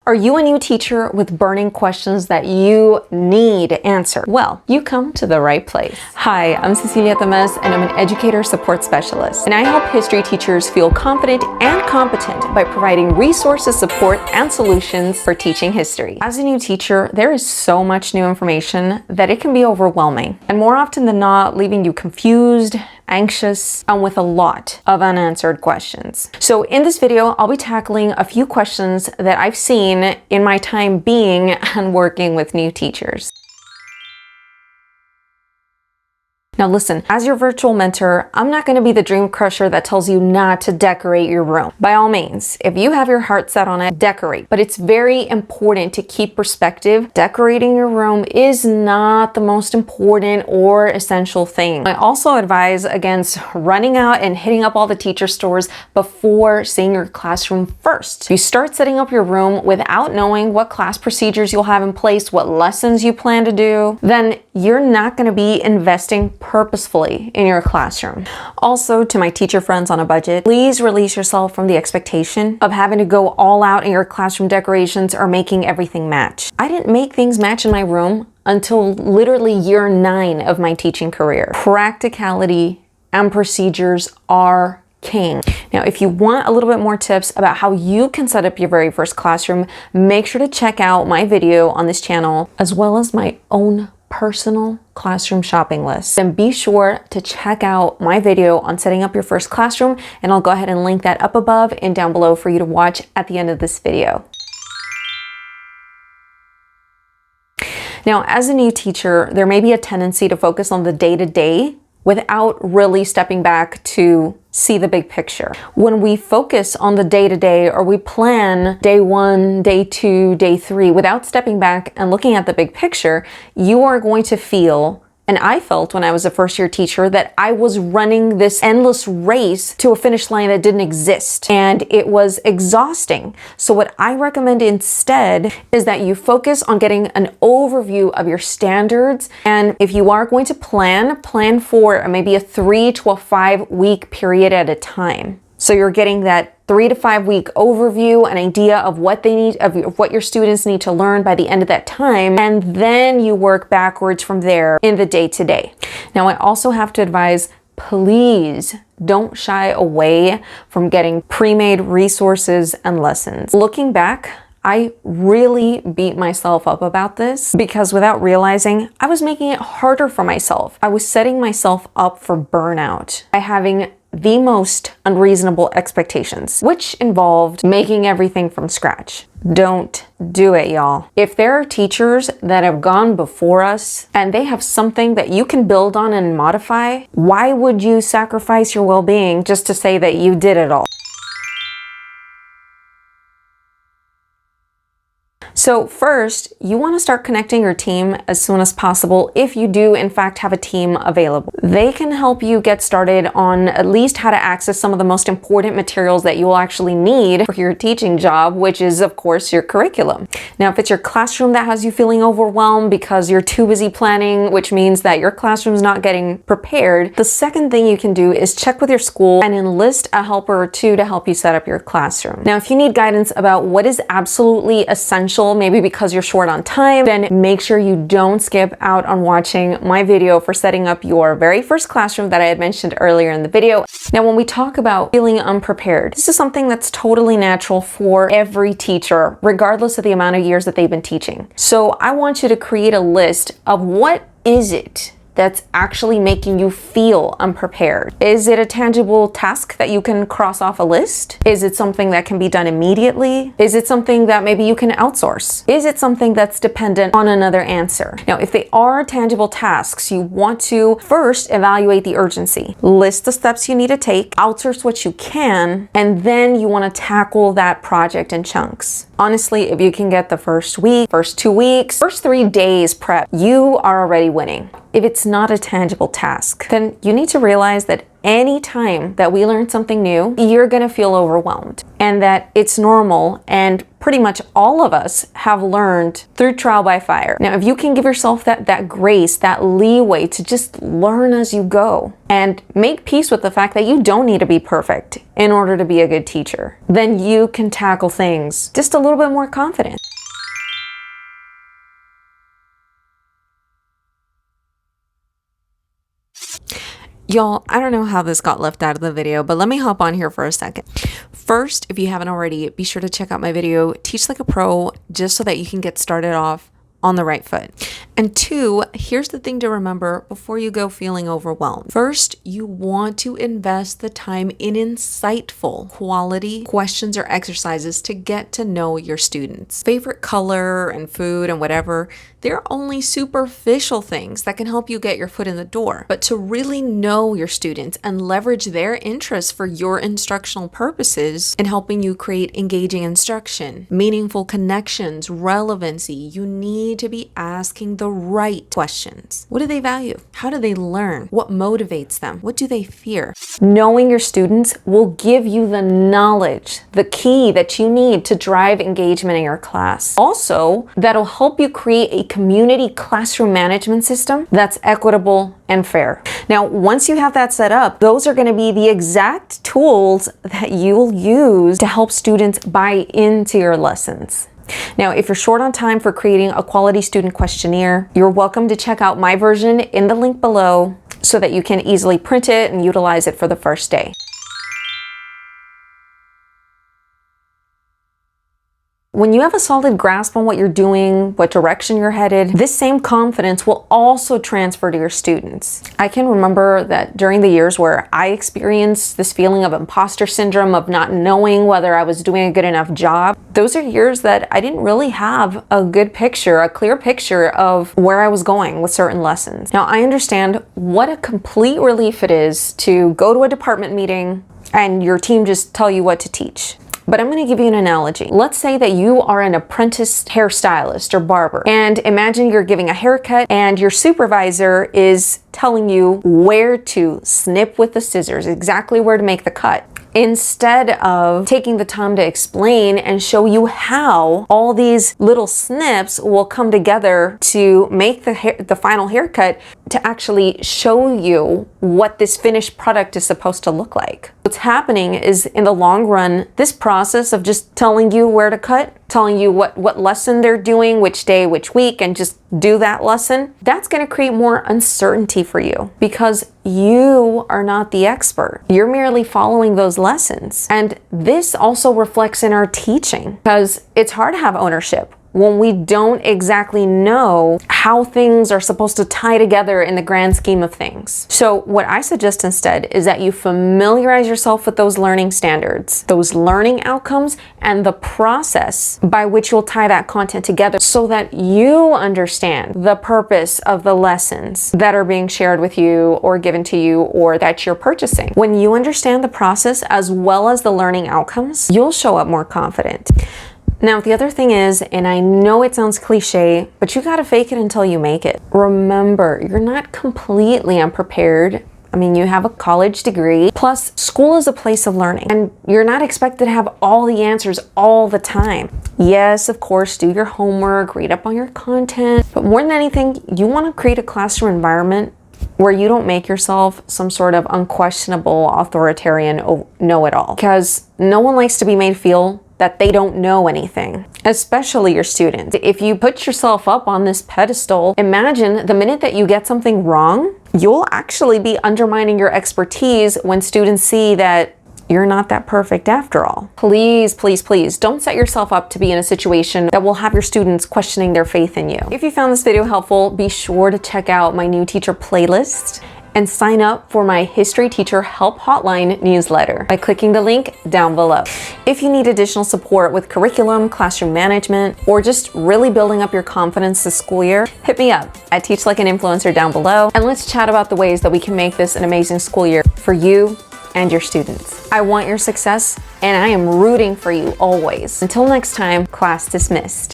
Are you a new teacher with burning questions that you need answered? Well, you come to the right place. Hi, I'm Cecilia Temes, and I'm an educator support specialist. And I help history teachers feel confident and competent by providing resources, support, and solutions for teaching history. As a new teacher, there is so much new information that it can be overwhelming, and more often than not, leaving you confused, anxious, and with a lot of unanswered questions. So in this video, I'll be tackling a few questions that I've seen in my time being and working with new teachers. Now listen, as your virtual mentor, I'm not going to be the dream crusher that tells you not to decorate your room. By all means, if you have your heart set on it, decorate. But it's very important to keep perspective. Decorating your room is not the most important or essential thing. I also advise against running out and hitting up all the teacher stores before seeing your classroom first. If you start setting up your room without knowing what class procedures you'll have in place, what lessons you plan to do, then you're not going to be investing purposefully in your classroom. Also, to my teacher friends on a budget, please release yourself from the expectation of having to go all out in your classroom decorations or making everything match. I didn't make things match in my room until literally year 9 of my teaching career. Practicality and procedures are king. Now, if you want a little bit more tips about how you can set up your very first classroom, make sure to check out my video on this channel, as well as my own personal classroom shopping list. Then be sure to check out my video on setting up your first classroom, and I'll go ahead and link that up above and down below for you to watch at the end of this video. Now, as a new teacher, there may be a tendency to focus on the day-to-day without really stepping back to see the big picture. When we focus on the day-to-day, or we plan day 1, day 2, day 3, without stepping back and looking at the big picture, you are going to feel, and I felt when I was a first-year teacher, that I was running this endless race to a finish line that didn't exist, and it was exhausting. So what I recommend instead is that you focus on getting an overview of your standards, and if you are going to plan for maybe a 3 to 5 week period at a time. So you're getting that 3 to 5 week overview, an idea of what they need, of what your students need to learn by the end of that time, and then you work backwards from there in the day-to-day. Now, I also have to advise, please don't shy away from getting pre-made resources and lessons. Looking back, I really beat myself up about this because without realizing, I was making it harder for myself. I was setting myself up for burnout by having the most unreasonable expectations, which involved making everything from scratch. Don't do it, y'all. If there are teachers that have gone before us and they have something that you can build on and modify, why would you sacrifice your well-being just to say that you did it all? So first, you want to start connecting your team as soon as possible if you do in fact have a team available. They can help you get started on at least how to access some of the most important materials that you will actually need for your teaching job, which is of course your curriculum. Now, if it's your classroom that has you feeling overwhelmed because you're too busy planning, which means that your classroom's not getting prepared, the second thing you can do is check with your school and enlist a helper or two to help you set up your classroom. Now, if you need guidance about what is absolutely essential, maybe because you're short on time, then make sure you don't skip out on watching my video for setting up your very first classroom that I had mentioned earlier in the video. Now, when we talk about feeling unprepared, this is something that's totally natural for every teacher, regardless of the amount of years that they've been teaching. So I want you to create a list of what is it that's actually making you feel unprepared. Is it a tangible task that you can cross off a list? Is it something that can be done immediately? Is it something that maybe you can outsource? Is it something that's dependent on another answer? Now, if they are tangible tasks, you want to first evaluate the urgency. List the steps you need to take, outsource what you can, and then you want to tackle that project in chunks. Honestly, if you can get the first week, first 2 weeks, first 3 days prep, you are already winning. If it's not a tangible task, then you need to realize that any time that we learn something new, you're going to feel overwhelmed, and that it's normal, and pretty much all of us have learned through trial by fire. Now, if you can give yourself that grace, that leeway to just learn as you go, and make peace with the fact that you don't need to be perfect in order to be a good teacher, then you can tackle things just a little bit more confident. Y'all, I don't know how this got left out of the video, but let me hop on here for a second. First, if you haven't already, be sure to check out my video, Teach Like a Pro, just so that you can get started off on the right foot. And two, here's the thing to remember before you go feeling overwhelmed. First, you want to invest the time in insightful, quality questions or exercises to get to know your students. Favorite color and food and whatever, they're only superficial things that can help you get your foot in the door. But to really know your students and leverage their interests for your instructional purposes in helping you create engaging instruction, meaningful connections, relevancy, you need to be asking the right questions. What do they value? How do they learn? What motivates them? What do they fear? Knowing your students will give you the knowledge, the key that you need to drive engagement in your class. Also, that'll help you create a community classroom management system that's equitable and fair. Now, once you have that set up, those are going to be the exact tools that you'll use to help students buy into your lessons. Now, if you're short on time for creating a quality student questionnaire, you're welcome to check out my version in the link below so that you can easily print it and utilize it for the first day. When you have a solid grasp on what you're doing, what direction you're headed, this same confidence will also transfer to your students. I can remember that during the years where I experienced this feeling of imposter syndrome, of not knowing whether I was doing a good enough job, those are years that I didn't really have a good picture, a clear picture of where I was going with certain lessons. Now, I understand what a complete relief it is to go to a department meeting and your team just tell you what to teach. But I'm going to give you an analogy. Let's say that you are an apprentice hairstylist or barber, and imagine you're giving a haircut and your supervisor is telling you where to snip with the scissors, exactly where to make the cut, instead of taking the time to explain and show you how all these little snips will come together to make the final haircut, to actually show you what this finished product is supposed to look like. What's happening is, in the long run, this process of just telling you where to cut, telling you what lesson they're doing, which day, which week, and just do that lesson, that's going to create more uncertainty for you because you are not the expert. You're merely following those lessons. And this also reflects in our teaching because it's hard to have ownership when we don't exactly know how things are supposed to tie together in the grand scheme of things. So what I suggest instead is that you familiarize yourself with those learning standards, those learning outcomes, and the process by which you'll tie that content together so that you understand the purpose of the lessons that are being shared with you or given to you or that you're purchasing. When you understand the process as well as the learning outcomes, you'll show up more confident. Now, the other thing is, and I know it sounds cliche, but you gotta fake it until you make it. Remember, you're not completely unprepared. I mean, you have a college degree, plus school is a place of learning, and you're not expected to have all the answers all the time. Yes, of course, do your homework, read up on your content, but more than anything, you wanna create a classroom environment where you don't make yourself some sort of unquestionable authoritarian know-it-all, because no one likes to be made feel that they don't know anything, especially your students. If you put yourself up on this pedestal, imagine the minute that you get something wrong, you'll actually be undermining your expertise when students see that you're not that perfect after all. Please, please, please don't set yourself up to be in a situation that will have your students questioning their faith in you. If you found this video helpful, be sure to check out my new teacher playlist and sign up for my History Teacher Help Hotline newsletter by clicking the link down below. If you need additional support with curriculum, classroom management, or just really building up your confidence this school year, hit me up at Teach Like an Influencer down below, and let's chat about the ways that we can make this an amazing school year for you and your students. I want your success, and I am rooting for you always. Until next time, class dismissed.